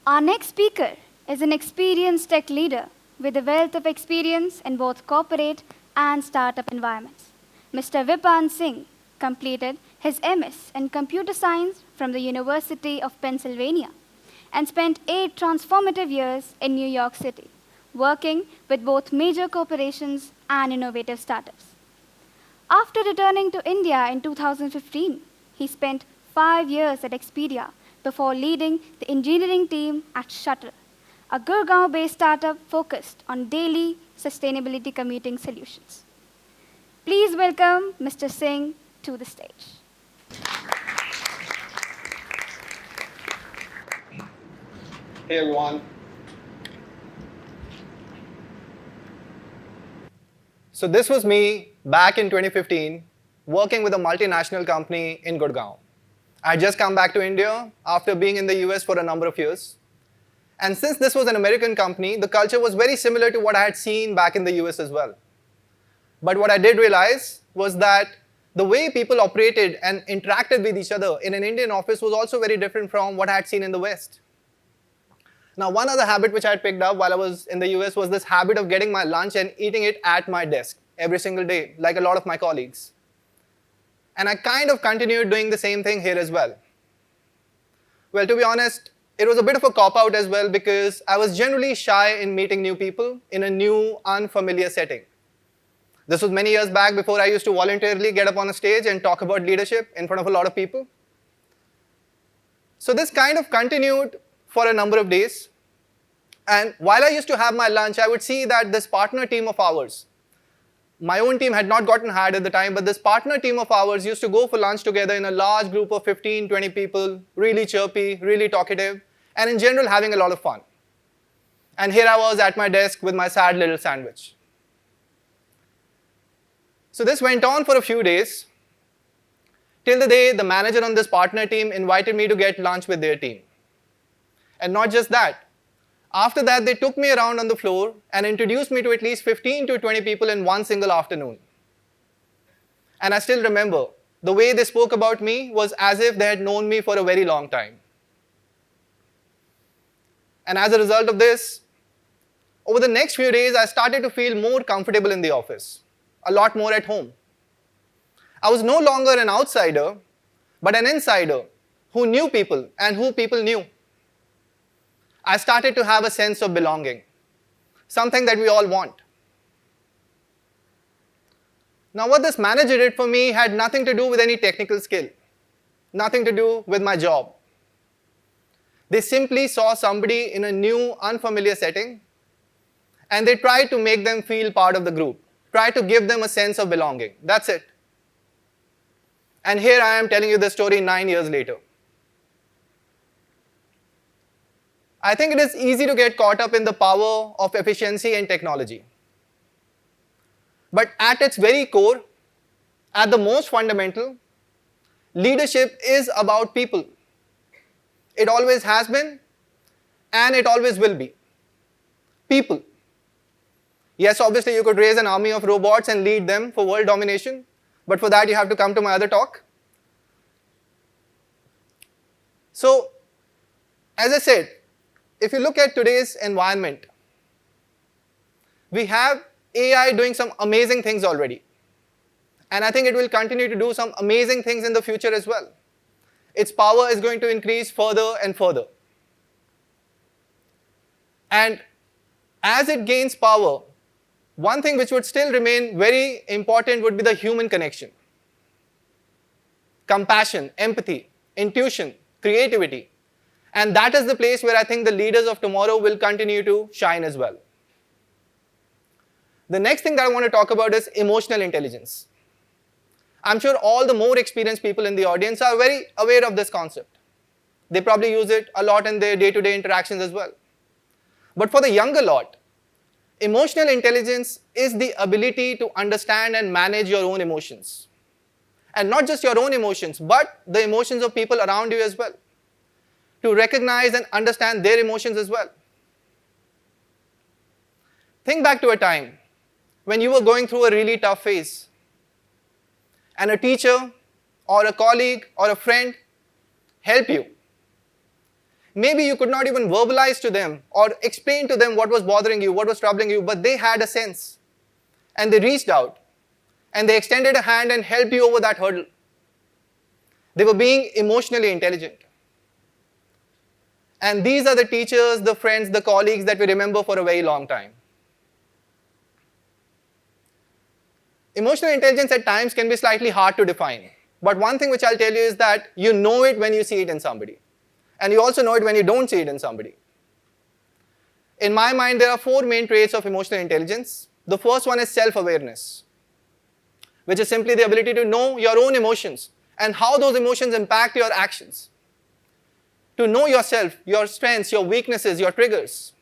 Our next speaker is an experienced tech leader with a wealth of experience in both corporate and startup environments. Mr. Vipan Singh completed his MS in computer science from the University of Pennsylvania and spent 8 transformative years in New York City, working with both major corporations and innovative startups. After returning to India in 2015, he spent 5 years at Expedia before leading the engineering team at Shuttle, a Gurgaon based startup focused on daily sustainability commuting solutions. Please welcome Mr. Singh to the stage. Hey everyone. So this was me back in 2015 working with a multinational company in Gurgaon. I had just come back to India after being in the US for a number of years. And since this was an American company, the culture was very similar to what I had seen back in the US as well. But what I did realize was that the way people operated and interacted with each other in an Indian office was also very different from what I had seen in the West. Now, one other habit which I had picked up while I was in the US was this habit of getting my lunch and eating it at my desk every single day, like a lot of my colleagues. And I kind of continued doing the same thing here as well. Well, to be honest, it was a bit of a cop-out as well because I was generally shy in meeting new people in a new, unfamiliar setting. This was many years back before I used to voluntarily get up on a stage and talk about leadership in front of a lot of people. So this kind of continued for a number of days. And while I used to have my lunch, I would see that this partner team of ours, my own team had not gotten hired at the time, but this partner team of ours used to go for lunch together in a large group of 15, 20 people, really chirpy, really talkative, and in general having a lot of fun. And here I was at my desk with my sad little sandwich. So this went on for a few days, till the day the manager on this partner team invited me to get lunch with their team. And not just that. After that, they took me around on the floor and introduced me to at least 15 to 20 people in one single afternoon. And I still remember, the way they spoke about me was as if they had known me for a very long time. And as a result of this, over the next few days, I started to feel more comfortable in the office, a lot more at home. I was no longer an outsider, but an insider who knew people and who people knew. I started to have a sense of belonging, something that we all want. Now, what this manager did for me had nothing to do with any technical skill, nothing to do with my job. They simply saw somebody in a new, unfamiliar setting, and they tried to make them feel part of the group, tried to give them a sense of belonging. That's it. And here I am telling you this story 9 years later. I think it is easy to get caught up in the power of efficiency and technology. But at its very core, at the most fundamental, leadership is about people. It always has been, and it always will be. People. Yes, obviously you could raise an army of robots and lead them for world domination, but for that you have to come to my other talk. So, as I said, if you look at today's environment, we have AI doing some amazing things already. And I think it will continue to do some amazing things in the future as well. Its power is going to increase further and further. And as it gains power, one thing which would still remain very important would be the human connection. Compassion, empathy, intuition, creativity. And that is the place where I think the leaders of tomorrow will continue to shine as well. The next thing that I want to talk about is emotional intelligence. I'm sure all the more experienced people in the audience are very aware of this concept. They probably use it a lot in their day-to-day interactions as well. But for the younger lot, emotional intelligence is the ability to understand and manage your own emotions. And not just your own emotions, but the emotions of people around you as well. To recognize and understand their emotions as well. Think back to a time when you were going through a really tough phase and a teacher or a colleague or a friend helped you. Maybe you could not even verbalize to them or explain to them what was bothering you, what was troubling you, but they had a sense. And they reached out and they extended a hand and helped you over that hurdle. They were being emotionally intelligent. And these are the teachers, the friends, the colleagues that we remember for a very long time. Emotional intelligence at times can be slightly hard to define. But one thing which I'll tell you is that you know it when you see it in somebody. And you also know it when you don't see it in somebody. In my mind, there are 4 main traits of emotional intelligence. The first one is self-awareness, which is simply the ability to know your own emotions and how those emotions impact your actions. To know yourself, your strengths, your weaknesses, your triggers.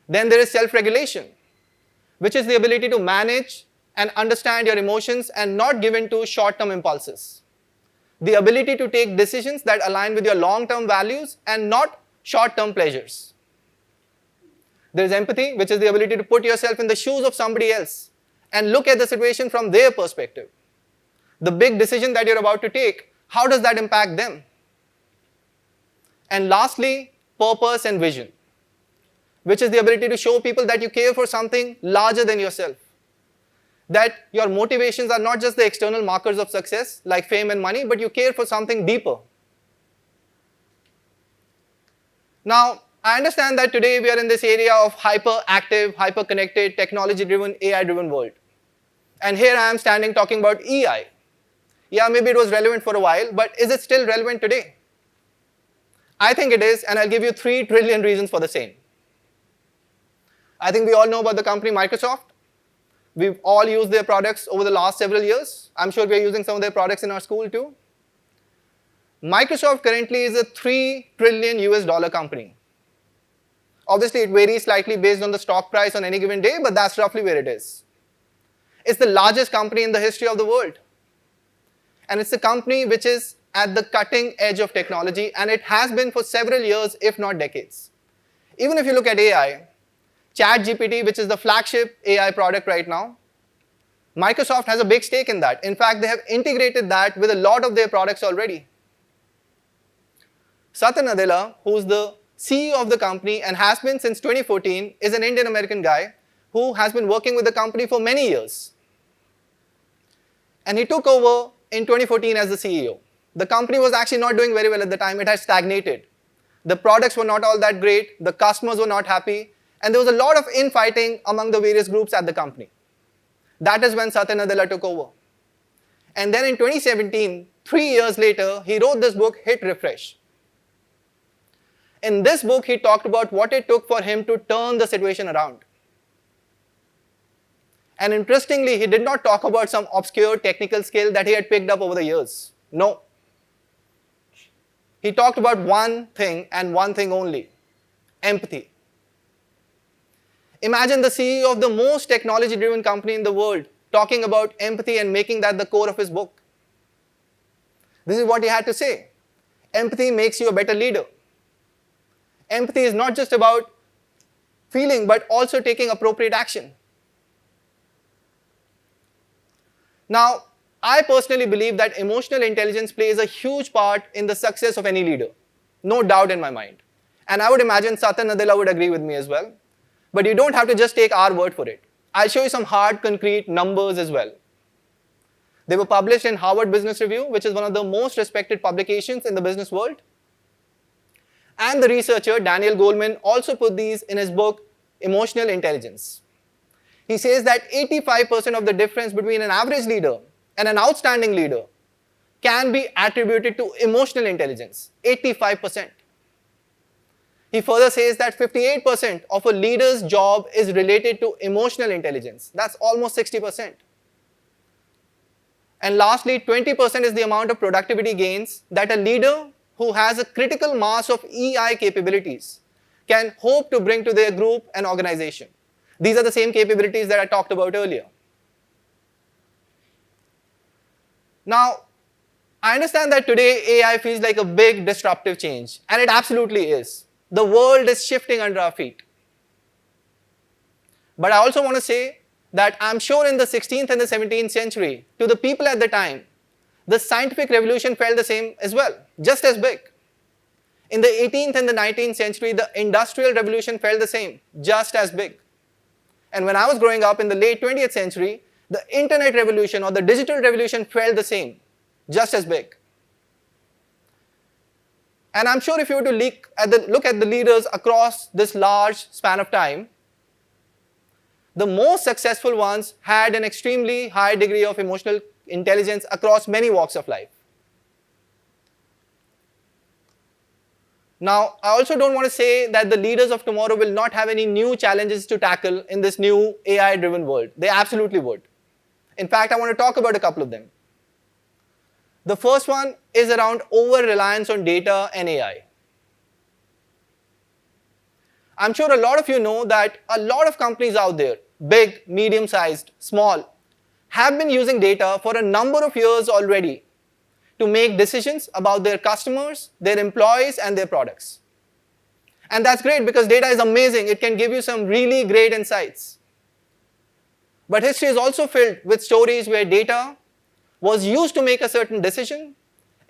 Then there is self-regulation, which is the ability to manage and understand your emotions and not give in to short-term impulses. The ability to take decisions that align with your long-term values and not short-term pleasures. There is empathy, which is the ability to put yourself in the shoes of somebody else and look at the situation from their perspective. The big decision that you're about to take, how does that impact them? And lastly, purpose and vision, which is the ability to show people that you care for something larger than yourself. That your motivations are not just the external markers of success, like fame and money, but you care for something deeper. Now, I understand that today we are in this area of hyper-active, hyper-connected, technology-driven, AI-driven world. And here I am standing talking about EI. Yeah, maybe it was relevant for a while, but is it still relevant today? I think it is, and I'll give you 3 trillion reasons for the same. I think we all know about the company Microsoft. We've all used their products over the last several years. I'm sure we're using some of their products in our school too. Microsoft currently is a $3 trillion US company. Obviously, it varies slightly based on the stock price on any given day, but that's roughly where it is. It's the largest company in the history of the world. And it's a company which is at the cutting edge of technology, and it has been for several years, if not decades. Even if you look at AI, ChatGPT, which is the flagship AI product right now, Microsoft has a big stake in that. In fact, they have integrated that with a lot of their products already. Satya Nadella, who's the CEO of the company and has been since 2014, is an Indian-American guy who has been working with the company for many years. And he took over in 2014 as the CEO. The company was actually not doing very well at the time. It had stagnated. The products were not all that great. The customers were not happy. And there was a lot of infighting among the various groups at the company. That is when Satya Nadella took over. And then in 2017, 3 years later, he wrote this book, Hit Refresh. In this book, he talked about what it took for him to turn the situation around. And interestingly, he did not talk about some obscure technical skill that he had picked up over the years. No. He talked about one thing and one thing only: empathy. Imagine the CEO of the most technology-driven company in the world talking about empathy and making that the core of his book. This is what he had to say. Empathy makes you a better leader. Empathy is not just about feeling, but also taking appropriate action. Now, I personally believe that emotional intelligence plays a huge part in the success of any leader. No doubt in my mind. And I would imagine Satya Nadella would agree with me as well. But you don't have to just take our word for it. I'll show you some hard, concrete numbers as well. They were published in Harvard Business Review, which is one of the most respected publications in the business world. And the researcher, Daniel Goleman, also put these in his book, Emotional Intelligence. He says that 85% of the difference between an average leader and an outstanding leader can be attributed to emotional intelligence. 85%. He further says that 58% of a leader's job is related to emotional intelligence. That's almost 60%. And lastly, 20% is the amount of productivity gains that a leader who has a critical mass of EI capabilities can hope to bring to their group and organization. These are the same capabilities that I talked about earlier. Now, I understand that today AI feels like a big disruptive change, and it absolutely is. The world is shifting under our feet. But I also want to say that I'm sure in the 16th and the 17th century, to the people at the time, the scientific revolution felt the same as well, just as big. In the 18th and the 19th century, the Industrial Revolution felt the same, just as big. And when I was growing up in the late 20th century, the Internet revolution or the digital revolution felt the same, just as big. And I'm sure if you were to look at the leaders across this large span of time, the most successful ones had an extremely high degree of emotional intelligence across many walks of life. Now, I also don't want to say that the leaders of tomorrow will not have any new challenges to tackle in this new AI-driven world. They absolutely would. In fact, I want to talk about a couple of them. The first one is around over-reliance on data and AI. I'm sure a lot of you know that a lot of companies out there, big, medium-sized, small, have been using data for a number of years already to make decisions about their customers, their employees, and their products. And that's great because data is amazing. It can give you some really great insights. But history is also filled with stories where data was used to make a certain decision,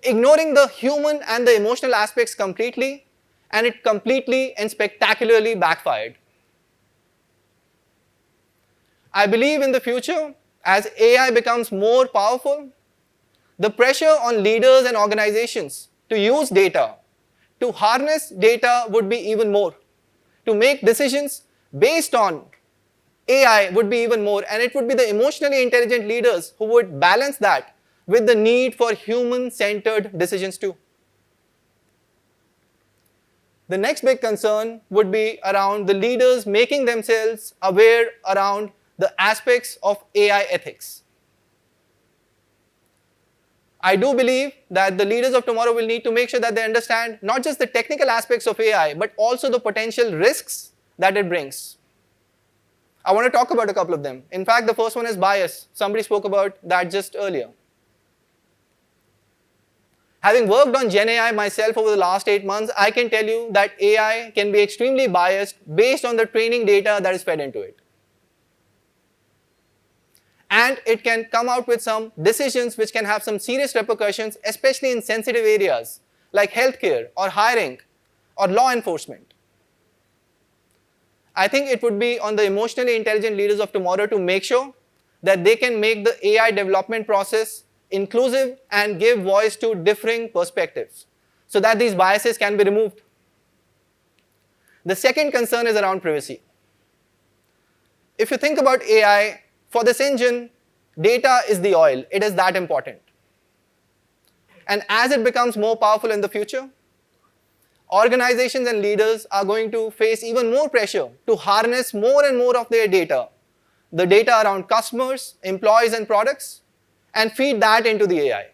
ignoring the human and the emotional aspects completely, and it completely and spectacularly backfired. I believe in the future, as AI becomes more powerful, the pressure on leaders and organizations to use data, to harness data would be even more. To make decisions based on AI would be even more, and it would be the emotionally intelligent leaders who would balance that with the need for human-centered decisions too. The next big concern would be around the leaders making themselves aware around the aspects of AI ethics. I do believe that the leaders of tomorrow will need to make sure that they understand not just the technical aspects of AI, but also the potential risks that it brings. I want to talk about a couple of them. In fact, the first one is bias. Somebody spoke about that just earlier. Having worked on GenAI myself over the last 8 months, I can tell you that AI can be extremely biased based on the training data that is fed into it. And it can come out with some decisions which can have some serious repercussions, especially in sensitive areas like healthcare or hiring or law enforcement. I think it would be on the emotionally intelligent leaders of tomorrow to make sure that they can make the AI development process inclusive and give voice to differing perspectives so that these biases can be removed. The second concern is around privacy. If you think about AI, for this engine, data is the oil. It is that important. And as it becomes more powerful in the future, organizations and leaders are going to face even more pressure to harness more and more of their data, the data around customers, employees, and products, and feed that into the AI.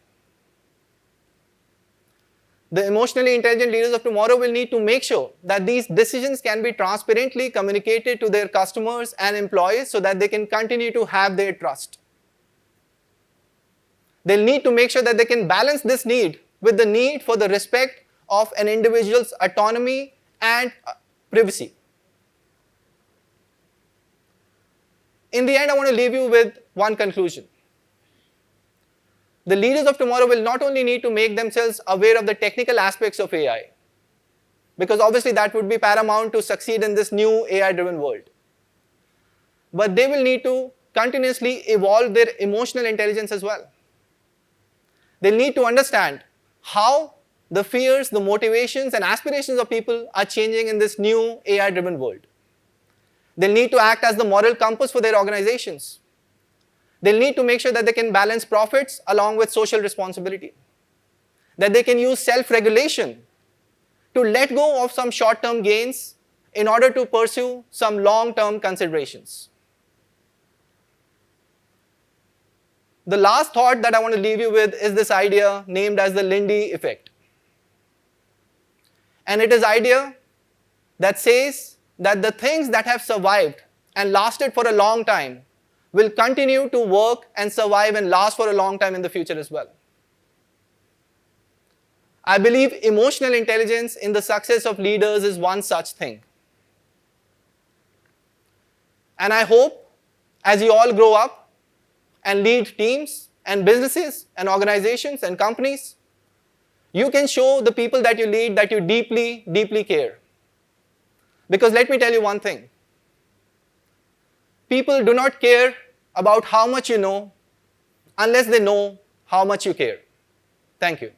The emotionally intelligent leaders of tomorrow will need to make sure that these decisions can be transparently communicated to their customers and employees so that they can continue to have their trust. They'll need to make sure that they can balance this need with the need for the respect of an individual's autonomy and privacy. In the end, I want to leave you with one conclusion. The leaders of tomorrow will not only need to make themselves aware of the technical aspects of AI, because obviously that would be paramount to succeed in this new AI-driven world, but they will need to continuously evolve their emotional intelligence as well. They'll need to understand how the fears, the motivations, and aspirations of people are changing in this new AI-driven world. They'll need to act as the moral compass for their organizations. They'll need to make sure that they can balance profits along with social responsibility. That they can use self-regulation to let go of some short-term gains in order to pursue some long-term considerations. The last thought that I want to leave you with is this idea named as the Lindy effect. And it is an idea that says that the things that have survived and lasted for a long time will continue to work and survive and last for a long time in the future as well. I believe emotional intelligence in the success of leaders is one such thing. And I hope as you all grow up and lead teams and businesses and organizations and companies, You can show the people that you lead that you deeply, deeply care. Because let me tell you one thing. People do not care about how much you know unless they know how much you care. Thank you.